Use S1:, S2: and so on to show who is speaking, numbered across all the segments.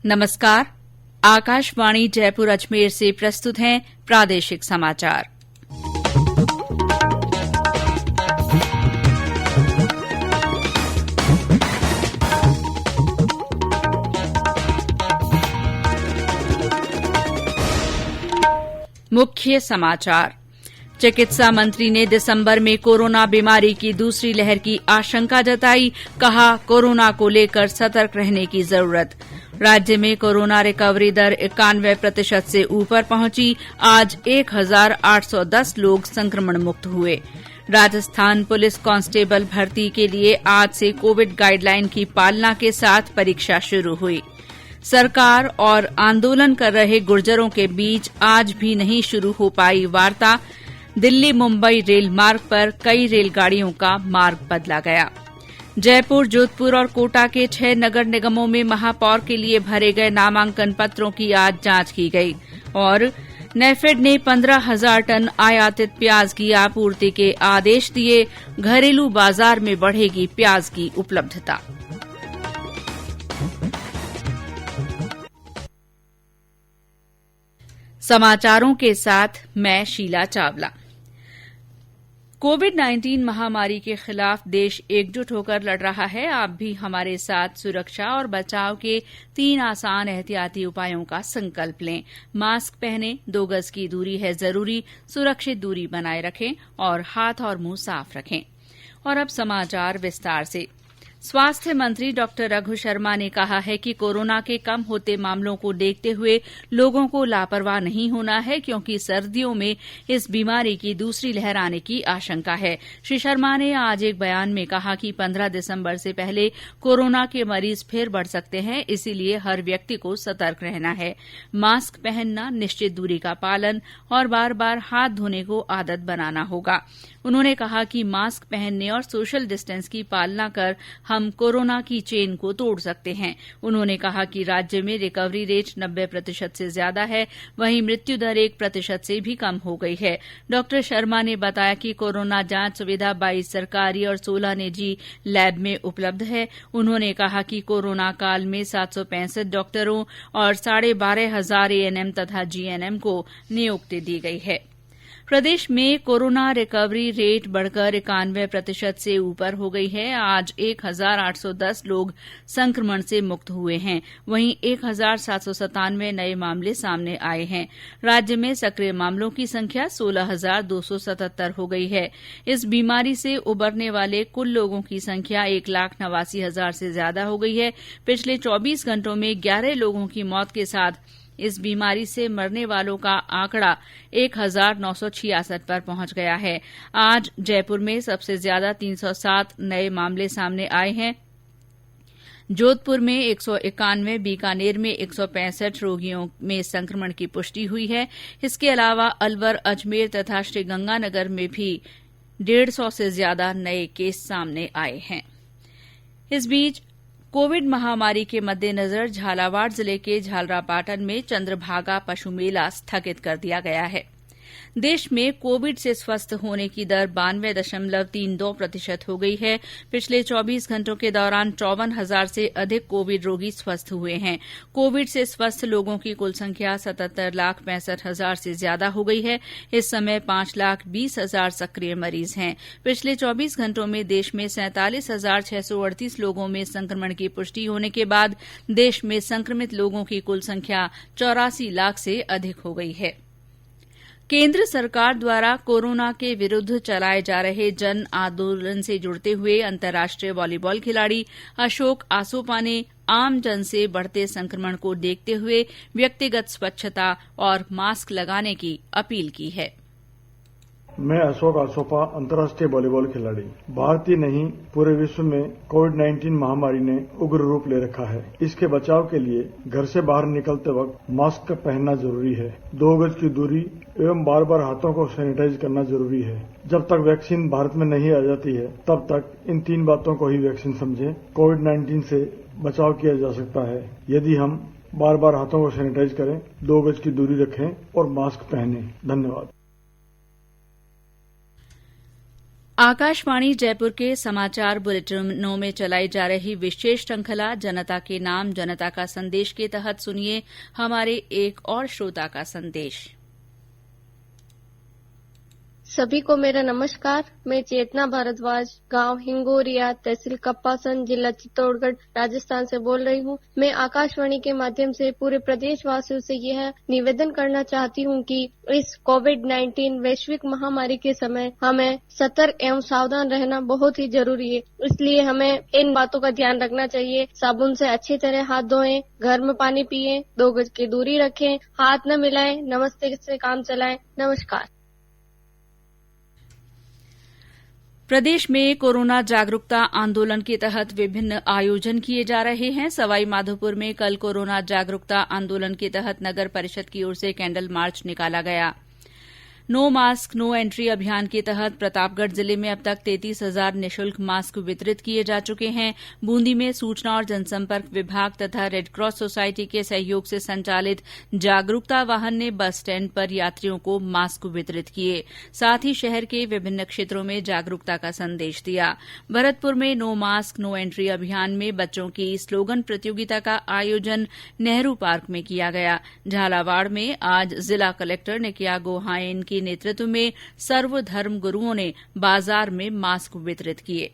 S1: नमस्कार। आकाशवाणी जयपुर अजमेर से प्रस्तुत हैं प्रादेशिक समाचार। मुख्य समाचार। चिकित्सा मंत्री ने दिसंबर में कोरोना बीमारी की दूसरी लहर की आशंका जताई, कहा कोरोना को लेकर सतर्क रहने की जरूरत। राज्य में कोरोना रिकवरी दर 91% से ऊपर पहुंची। आज 1810 लोग संक्रमण मुक्त हुए। राजस्थान पुलिस कांस्टेबल भर्ती के लिए आज से कोविड गाइडलाइन की पालना के साथ परीक्षा शुरू हुई। सरकार और आंदोलन कर रहे गुर्जरों के बीच आज भी नहीं शुरू हो पाई वार्ता। दिल्ली मुंबई रेल मार्ग पर कई रेलगाड़ियों का मार्ग बदला गया। जयपुर, जोधपुर और कोटा के 6 नगर निगमों में महापौर के लिए भरे गए नामांकन पत्रों की आज जांच की गई। और नेफेड ने 15,000 टन आयातित प्याज की आपूर्ति के आदेश दिए। घरेलू बाजार में बढ़ेगी प्याज की उपलब्धता। समाचारों के साथ मैं शीला चावला। कोविड-19 महामारी के खिलाफ देश एकजुट होकर लड़ रहा है। आप भी हमारे साथ सुरक्षा और बचाव के 3 आसान एहतियाती उपायों का संकल्प लें। मास्क पहनें, 2 गज की दूरी है जरूरी, सुरक्षित दूरी बनाए रखें और हाथ और मुंह साफ रखें। और अब समाचार विस्तार से। स्वास्थ्य मंत्री डॉ रघु शर्मा ने कहा है कि कोरोना के कम होते मामलों को देखते हुए लोगों को लापरवाह नहीं होना है, क्योंकि सर्दियों में इस बीमारी की दूसरी लहर आने की आशंका है। श्री शर्मा ने आज एक बयान में कहा कि 15 दिसंबर से पहले कोरोना के मरीज फिर बढ़ सकते हैं, इसीलिए हर व्यक्ति को सतर्क रहना है। मास्क पहनना, निश्चित दूरी का पालन और बार बार हाथ धोने को आदत बनाना होगा। उन्होंने कहा कि मास्क पहनने और सोशल डिस्टेंस की पालना कर हम कोरोना की चेन को तोड़ सकते हैं। उन्होंने कहा कि राज्य में रिकवरी रेट 90% से ज्यादा है, वहीं मृत्यु दर 1% से भी कम हो गई है। डॉ शर्मा ने बताया कि कोरोना जांच सुविधा 22 सरकारी और 16 निजी लैब में उपलब्ध है। उन्होंने कहा कि कोरोना काल में 765 डॉक्टरों और 12,500 एएनएम तथा जीएनएम को नियुक्ति दी गई है। प्रदेश में कोरोना रिकवरी रेट बढ़कर 91% से ऊपर हो गई है। आज 1810 लोग संक्रमण से मुक्त हुए हैं। वहीं 1797 नए मामले सामने आए हैं। राज्य में सक्रिय मामलों की संख्या 16,277 हो गई है। इस बीमारी से उबरने वाले कुल लोगों की संख्या 1,89,000 से ज्यादा हो गई है। पिछले 24 घंटों में 11 लोगों की मौत के साथ इस बीमारी से मरने वालों का आंकड़ा 1,966 पर पहुंच गया है। आज जयपुर में सबसे ज्यादा 307 नए मामले सामने आए हैं। जोधपुर में 191, बीकानेर में 165 रोगियों में संक्रमण की पुष्टि हुई है। इसके अलावा अलवर, अजमेर तथा श्रीगंगानगर में भी 150 से ज्यादा नए केस सामने आए हैं। इस बीच कोविड महामारी के मद्देनजर झालावाड़ जिले के झालरापाटन में चंद्रभागा पशु मेला स्थगित कर दिया गया है। देश में कोविड से स्वस्थ होने की दर 92.32% हो गई है। पिछले 24 घंटों के दौरान 54,000 से अधिक कोविड रोगी स्वस्थ हुए हैं। कोविड से स्वस्थ लोगों की कुल संख्या 77,65,000 से ज्यादा हो गई है। इस समय 5,20,000 सक्रिय मरीज हैं। पिछले 24 घंटों में देश में 47,638 लोगों में संक्रमण की पुष्टि होने के बाद देश में संक्रमित लोगों की कुल संख्या 84 लाख से अधिक हो गई है। केंद्र सरकार द्वारा कोरोना के विरुद्ध चलाए जा रहे जन आंदोलन से जुड़ते हुए अंतर्राष्ट्रीय वॉलीबॉल खिलाड़ी अशोक आसोपा ने आम जन से बढ़ते संक्रमण को देखते हुए व्यक्तिगत स्वच्छता और मास्क लगाने की अपील की है।
S2: मैं अशोक आसोपा, अंतर्राष्ट्रीय वॉलीबॉल खिलाड़ी। भारत ही नहीं, पूरे विश्व में कोविड-19 महामारी ने उग्र रूप ले रखा है। इसके बचाव के लिए घर से बाहर निकलते वक्त मास्क पहनना जरूरी है। 2 गज की दूरी एवं बार बार हाथों को सैनिटाइज करना जरूरी है। जब तक वैक्सीन भारत में नहीं आ जाती है, तब तक इन 3 बातों को ही वैक्सीन समझें। कोविड-19 से बचाव किया जा सकता है यदि हम बार बार हाथों को सैनिटाइज करें, 2 गज की दूरी रखें और मास्क पहनें। धन्यवाद।
S1: आकाशवाणी जयपुर के समाचार बुलेटिनों में चलाई जा रही विशेष श्रृंखला जनता के नाम जनता का संदेश के तहत सुनिए हमारे एक और श्रोता का संदेश।
S3: सभी को मेरा नमस्कार। मैं चेतना भारद्वाज, गांव हिंगोरिया, तहसील कप्पासन, जिला चित्तौड़गढ़, राजस्थान से बोल रही हूं। मैं आकाशवाणी के माध्यम से पूरे प्रदेशवासियों से यह निवेदन करना चाहती हूं कि इस कोविड-19 वैश्विक महामारी के समय हमें सतर्क एवं सावधान रहना बहुत ही जरूरी है। इसलिए हमें इन बातों का ध्यान रखना चाहिए। साबुन से अच्छी तरह हाथ धोएं, घर में पानी पिएं, 2 गज की दूरी रखें, हाथ न मिलाएं, नमस्ते से काम चलाएं। नमस्कार।
S1: प्रदेश में कोरोना जागरूकता आंदोलन के तहत विभिन्न आयोजन किए जा रहे हैं। सवाई माधोपुर में कल कोरोना जागरूकता आंदोलन के तहत नगर परिषद की ओर से कैंडल मार्च निकाला गया। नो मास्क नो एंट्री अभियान के तहत प्रतापगढ़ जिले में अब तक 33,000 निःशुल्क मास्क वितरित किए जा चुके हैं। बूंदी में सूचना और जनसंपर्क विभाग तथा रेडक्रॉस सोसाइटी के सहयोग से संचालित जागरूकता वाहन ने बस स्टैंड पर यात्रियों को मास्क वितरित किए। साथ ही शहर के विभिन्न क्षेत्रों में जागरूकता का संदेश दिया। भरतपुर में नो मास्क नो एंट्री अभियान में बच्चों की स्लोगन प्रतियोगिता का आयोजन नेहरू पार्क में किया गया। झालावाड़ में आज जिला कलेक्टर निकिया गोहाइन के नेतृत्व में सर्वधर्म गुरुओं ने बाजार में मास्क वितरित किए।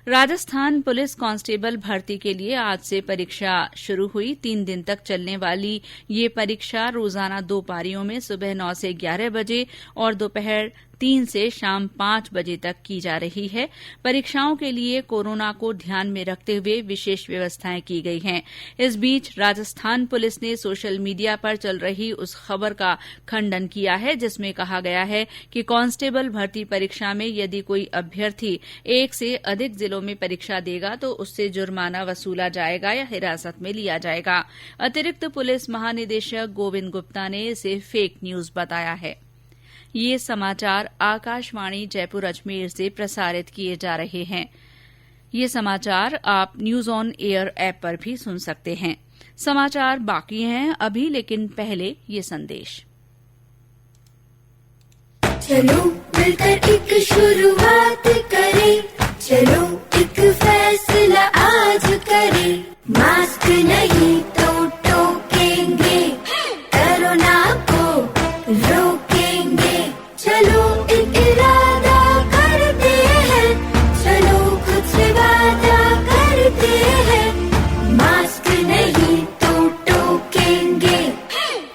S1: राजस्थान पुलिस कांस्टेबल भर्ती के लिए आज से परीक्षा शुरू हुई। 3 दिन तक चलने वाली ये परीक्षा रोजाना 2 पारियों में सुबह 9 से 11 बजे और दोपहर 3 से शाम 5 बजे तक की जा रही है। परीक्षाओं के लिए कोरोना को ध्यान में रखते हुए विशेष व्यवस्थाएं की गई हैं। इस बीच राजस्थान पुलिस ने सोशल मीडिया पर चल रही उस खबर का खंडन किया है जिसमें कहा गया है कि कांस्टेबल भर्ती परीक्षा में यदि कोई अभ्यर्थी 1 से अधिक जिलों में परीक्षा देगा तो उससे जुर्माना वसूला जाएगा या हिरासत में लिया जाएगा। अतिरिक्त पुलिस महानिदेशक गोविंद गुप्ता ने इसे फेक न्यूज बताया है। ये समाचार आकाशवाणी जयपुर अजमेर से प्रसारित किए जा रहे हैं। ये समाचार आप न्यूज ऑन एयर ऐप पर भी सुन सकते हैं। समाचार बाकी हैं अभी, लेकिन पहले ये संदेश।
S4: चलो मिलकर एक शुरुआत करें, चलो एक फैसला आज करें। मास्क नहीं तो टोकेंगे, कोरोना को रोकेंगे। चलो एक इरादा करते हैं, चलो खुद से वादा करते हैं। मास्क नहीं तो टोकेंगे,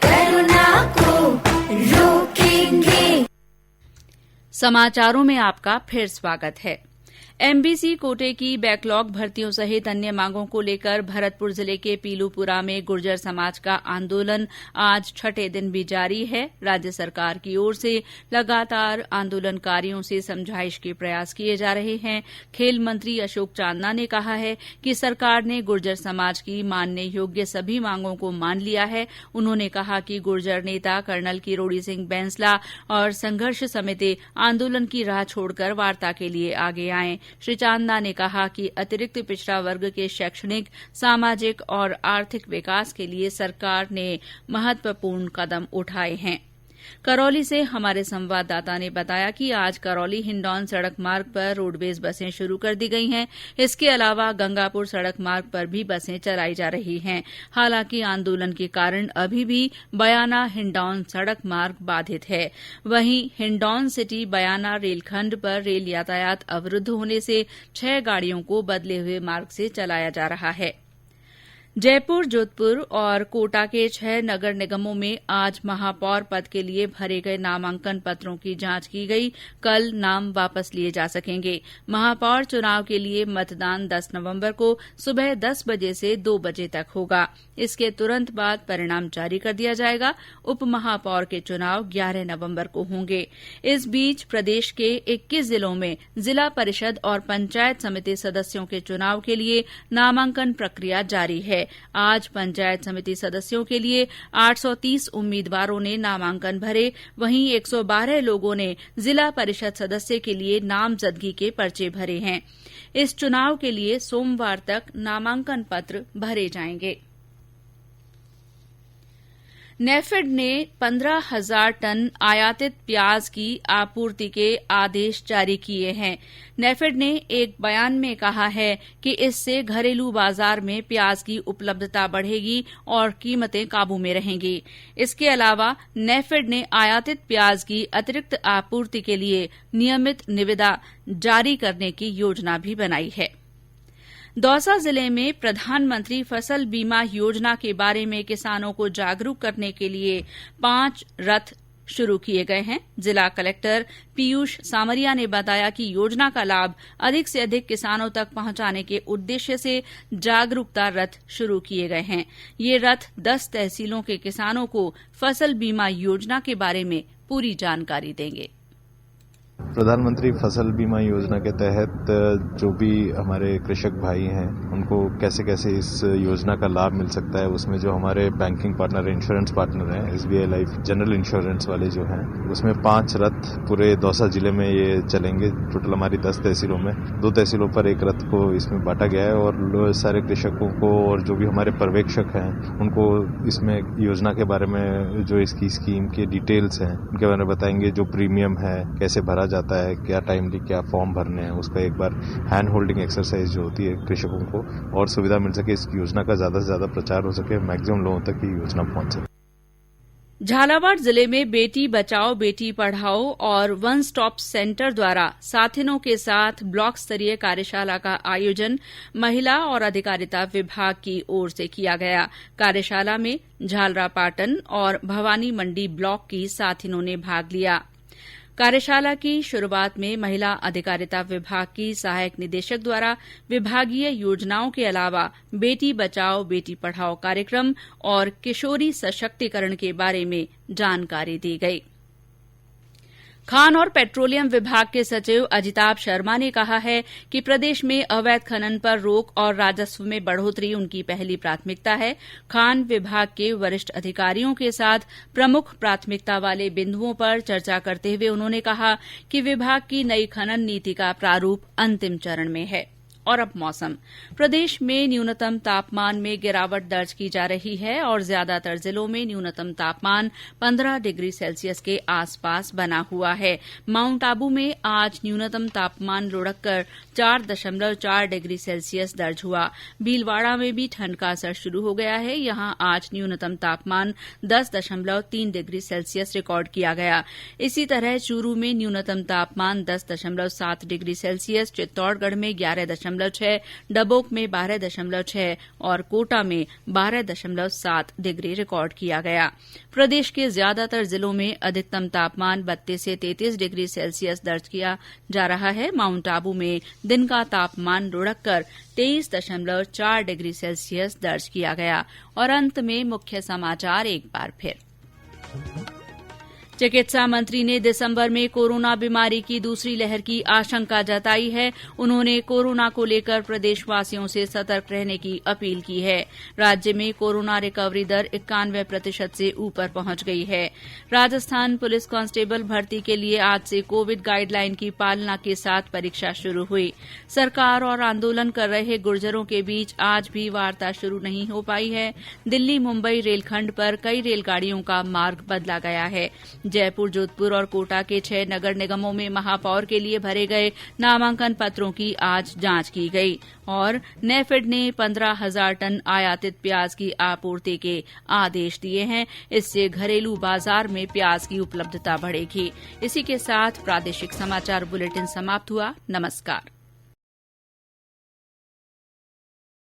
S4: कोरोना को रोकेंगे।
S1: समाचारों में आपका फिर स्वागत है। एमबीसी कोटे की बैकलॉग भर्तियों सहित अन्य मांगों को लेकर भरतपुर जिले के पीलूपुरा में गुर्जर समाज का आंदोलन आज 6ठे दिन भी जारी है। राज्य सरकार की ओर से लगातार आंदोलनकारियों से समझाइश के प्रयास किए जा रहे हैं। खेल मंत्री अशोक चांदना ने कहा है कि सरकार ने गुर्जर समाज की मानने योग्य सभी मांगों को मान लिया है। उन्होंने कहा कि गुर्जर नेता कर्नल किरोड़ी सिंह बैंसला और संघर्ष समिति आंदोलन की राह छोड़कर वार्ता के लिए आगे आएं। श्री चांदना ने कहा कि अतिरिक्त पिछड़ा वर्ग के शैक्षणिक, सामाजिक और आर्थिक विकास के लिए सरकार ने महत्वपूर्ण कदम उठाए हैं। करौली से हमारे संवाददाता ने बताया कि आज करौली हिंडौन सड़क मार्ग पर रोडवेज बसें शुरू कर दी गई हैं। इसके अलावा गंगापुर सड़क मार्ग पर भी बसें चलाई जा रही हैं। हालांकि आंदोलन के कारण अभी भी बयाना हिंडौन सड़क मार्ग बाधित है। वहीं हिंडौन सिटी बयाना रेलखंड पर रेल यातायात अवरुद्ध होने से 6 गाड़ियों को बदले हुए मार्ग से चलाया जा रहा है। जयपुर, जोधपुर और कोटा के 6 नगर निगमों में आज महापौर पद के लिए भरे गए नामांकन पत्रों की जांच की गई। कल नाम वापस लिए जा सकेंगे। महापौर चुनाव के लिए मतदान 10 नवंबर को सुबह 10 बजे से 2 बजे तक होगा। इसके तुरंत बाद परिणाम जारी कर दिया जाएगा। उप महापौर के चुनाव 11 नवंबर को होंगे। इस बीच प्रदेश के 21 जिलों में जिला परिषद और पंचायत समिति सदस्यों के चुनाव के लिए नामांकन प्रक्रिया जारी है। आज पंचायत समिति सदस्यों के लिए 830 उम्मीदवारों ने नामांकन भरे। वहीं 112 लोगों ने जिला परिषद सदस्य के लिए नामजदगी के पर्चे भरे हैं। इस चुनाव के लिए सोमवार तक नामांकन पत्र भरे जाएंगे। नेफेड ने 15,000 टन आयातित प्याज की आपूर्ति के आदेश जारी किए हैं। नेफेड ने एक बयान में कहा है कि इससे घरेलू बाजार में प्याज की उपलब्धता बढ़ेगी और कीमतें काबू में रहेंगी। इसके अलावा नेफेड ने आयातित प्याज की अतिरिक्त आपूर्ति के लिए नियमित निविदा जारी करने की योजना भी बनाई है। दौसा जिले में प्रधानमंत्री फसल बीमा योजना के बारे में किसानों को जागरूक करने के लिए 5 रथ शुरू किए गए हैं। जिला कलेक्टर पीयूष सामरिया ने बताया कि योजना का लाभ अधिक से अधिक किसानों तक पहुंचाने के उद्देश्य से जागरूकता रथ शुरू किए गए हैं। ये रथ 10 तहसीलों के किसानों को फसल बीमा योजना के बारे में पूरी जानकारी देंगे।
S5: प्रधानमंत्री फसल बीमा योजना के तहत जो भी हमारे कृषक भाई हैं उनको कैसे कैसे इस योजना का लाभ मिल सकता है, उसमें जो हमारे बैंकिंग पार्टनर, इंश्योरेंस पार्टनर हैं, SBI लाइफ जनरल इंश्योरेंस वाले जो हैं, उसमें 5 रथ पूरे दौसा जिले में ये चलेंगे। टोटल हमारी 10 तहसीलों में 2 तहसीलों पर एक रथ को इसमें बांटा गया है और सारे कृषकों को और जो भी हमारे पर्यवेक्षक हैं उनको इसमें योजना के बारे में, जो इसकी स्कीम के डिटेल्स हैं उनके बारे में बताएंगे। जो प्रीमियम है कैसे भरा जाता है, क्या टाइमली क्या फॉर्म भरने हैं, उसका एक बार हैंड होल्डिंग एक्सरसाइज जो होती है कृषकों को और सुविधा मिल सके, इस योजना का ज्यादा से ज्यादा प्रचार हो सके, मैक्सिमम लोगों तक ये योजना पहुंच सके।
S1: झालावाड़ जिले में बेटी बचाओ बेटी पढ़ाओ और वन स्टॉप सेंटर द्वारा साथिनों के साथ ब्लॉक स्तरीय कार्यशाला का आयोजन महिला और अधिकारिता विभाग की ओर से किया गया। कार्यशाला में झालरापाटन और भवानी मंडी ब्लॉक की साथिनों ने भाग लिया। कार्यशाला की शुरूआत में महिला अधिकारिता विभाग की सहायक निदेशक द्वारा विभागीय योजनाओं के अलावा बेटी बचाओ बेटी पढ़ाओ कार्यक्रम और किशोरी सशक्तिकरण के बारे में जानकारी दी गई। खान और पेट्रोलियम विभाग के सचिव अजिताभ शर्मा ने कहा है कि प्रदेश में अवैध खनन पर रोक और राजस्व में बढ़ोतरी उनकी पहली प्राथमिकता है। खान विभाग के वरिष्ठ अधिकारियों के साथ प्रमुख प्राथमिकता वाले बिंदुओं पर चर्चा करते हुए उन्होंने कहा कि विभाग की नई खनन नीति का प्रारूप अंतिम चरण में है। और अब मौसम। प्रदेश में न्यूनतम तापमान में गिरावट दर्ज की जा रही है और ज्यादातर जिलों में न्यूनतम तापमान 15 डिग्री सेल्सियस के आसपास बना हुआ है। माउंट आबू में आज न्यूनतम तापमान लुढ़ककर 4.4 डिग्री सेल्सियस दर्ज हुआ। भीलवाड़ा में भी ठंड का असर शुरू हो गया है। यहां आज न्यूनतम तापमान 10.3 डिग्री सेल्सियस रिकॉर्ड किया गया। इसी तरह चूरू में न्यूनतम तापमान 10.7 डिग्री सेल्सियस, चित्तौड़गढ़ में 11.6, डबोक में 12.6 और कोटा में 12.7 डिग्री रिकॉर्ड किया गया। प्रदेश के ज्यादातर जिलों में अधिकतम तापमान 32 से 33 डिग्री सेल्सियस दर्ज किया जा रहा है। माउंट आबू में दिन का तापमान लुढ़ककर 23.4 डिग्री सेल्सियस दर्ज किया गया। और अंत में मुख्य समाचार एक बार फिर। चिकित्सा मंत्री ने दिसंबर में कोरोना बीमारी की दूसरी लहर की आशंका जताई है। उन्होंने कोरोना को लेकर प्रदेशवासियों से सतर्क रहने की अपील की है। राज्य में कोरोना रिकवरी दर 91% से ऊपर पहुंच गई है। राजस्थान पुलिस कांस्टेबल भर्ती के लिए आज से कोविड गाइडलाइन की पालना के साथ परीक्षा शुरू हुई। सरकार और आंदोलन कर रहे गुर्जरों के बीच आज भी वार्ता शुरू नहीं हो पाई है। दिल्ली मुंबई रेलखंड पर कई रेलगाड़ियों का मार्ग बदला गया है। जयपुर, जोधपुर और कोटा के 6 नगर निगमों में महापौर के लिए भरे गए नामांकन पत्रों की आज जांच की गई। और नेफेड ने 15,000 टन आयातित प्याज की आपूर्ति के आदेश दिए हैं। इससे घरेलू बाजार में प्याज की उपलब्धता बढ़ेगी। इसी के साथ प्रादेशिक समाचार बुलेटिन समाप्त हुआ। नमस्कार।